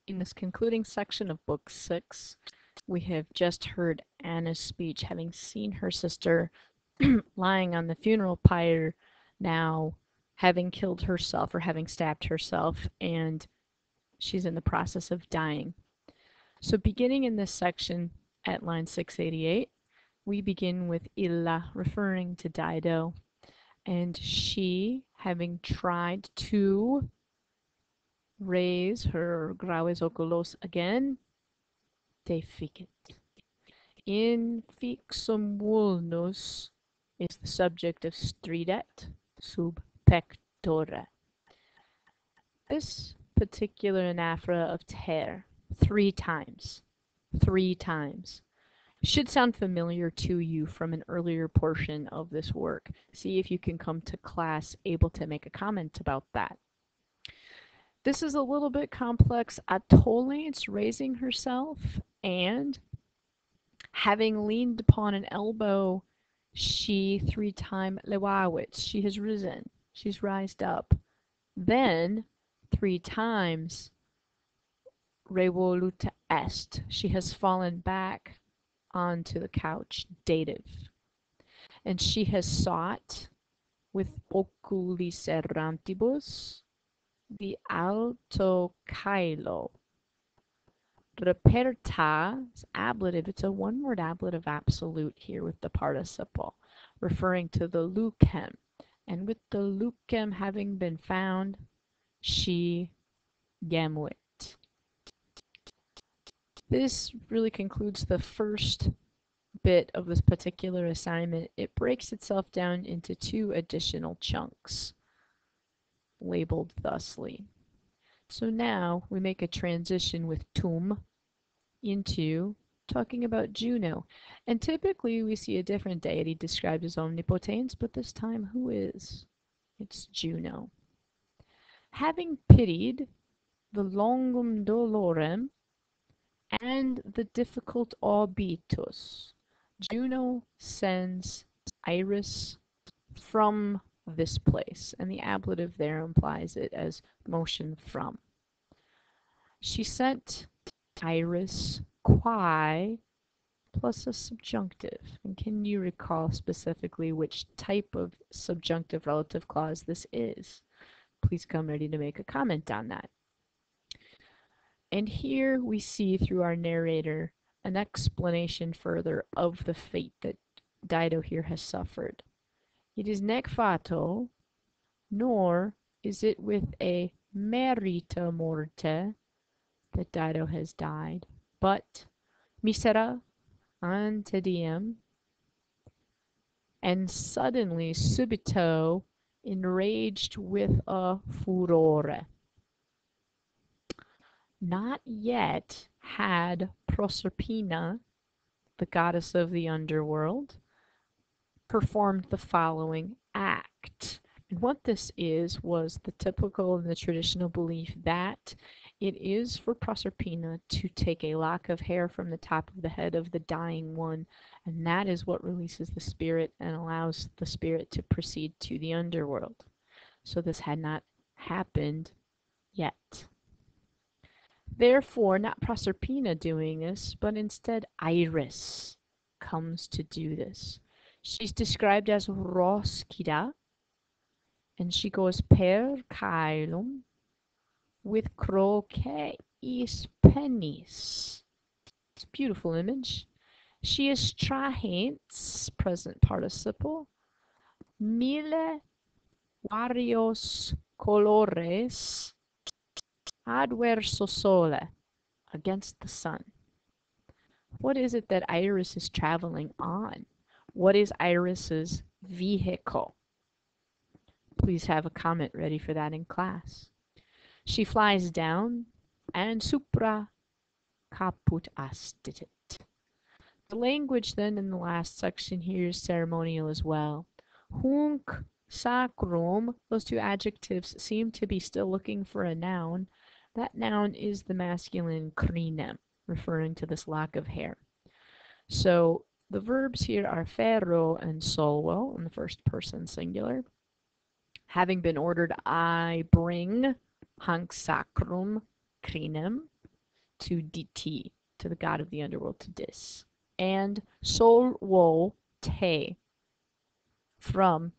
In this concluding section of Book 6, we have just heard Anna's speech, having seen her sister lying on the funeral pyre, now having killed herself or having stabbed herself, and she's in the process of dying. So beginning in this section at line 688, we begin with Illa referring to Dido, and she, having tried to raise her graves oculos again, deficit. In fixum vulnus is the subject of stridet sub pectore. This particular anaphora of ter, three times, should sound familiar to you from an earlier portion of this work. See if you can come to class able to make a comment about that. This is a little bit complex. Atolates raising herself and having leaned upon an elbow, she 3-time lewawit. She has risen. She's rised up. Then 3 times revoluta est. She has fallen back onto the couch, dative. And she has sought with oculis errantibus the alto caelo. Reperta is ablative. It's a one-word ablative absolute here with the participle, referring to the lucem. And with the lucem having been found, she gemuit. This really concludes the first bit of this particular assignment. It breaks itself down into 2 additional chunks, labeled thusly. So now we make a transition with tum into talking about Juno. And typically we see a different deity described as omnipotens, but this time who is? It's Juno. Having pitied the longum dolorem and the difficult orbitus, Juno sends Iris from this place, and the ablative there implies it as motion from. She sent Iris quae plus a subjunctive. And can you recall specifically which type of subjunctive relative clause this is? Please come ready to make a comment on that. And here we see through our narrator an explanation further of the fate that Dido here has suffered. It is nec fato, nor is it with a merita morte that Dido has died, but misera ante diem, and suddenly subito enraged with a furore. Not yet had Proserpina, the goddess of the underworld, performed the following act. And what this was the typical and the traditional belief that it is for Proserpina to take a lock of hair from the top of the head of the dying one, and that is what releases the spirit and allows the spirit to proceed to the underworld. So this had not happened yet. Therefore, not Proserpina doing this, but instead Iris comes to do this. She's described as Roskida, and she goes per caelum with croceis pennis. It's a beautiful image. She is trahents, present participle, mille varios colores adverso sole, against the sun. What is it that Iris is traveling on? What is Iris's vehicle? Please have a comment ready for that in class. She flies down and supra caput astitit. The language then in the last section here is ceremonial as well. Hunc sacrum, those 2 adjectives seem to be still looking for a noun. That noun is the masculine crinem, referring to this lock of hair. So the verbs here are ferro and solvo in the first person singular. Having been ordered, I bring hanc sacrum crinem. to Diti, to the god of the underworld, to Dis. And Sol Wo Te from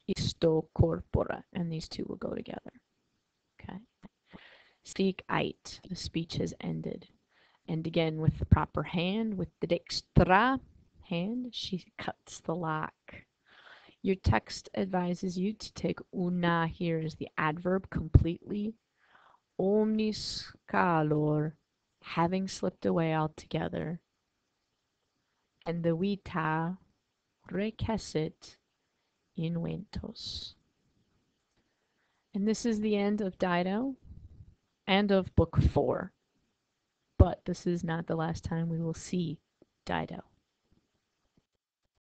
Isto Corpora, and these two will go together. Okay. Speak ait, the speech has ended. And again, with the proper hand, with the dextra hand, she cuts the lock. Your text advises you to take una here as the adverb completely. Omnis calor, having slipped away altogether. And the vita recessit inventos. And this is the end of Dido and of Book 4. But this is not the last time we will see Dido.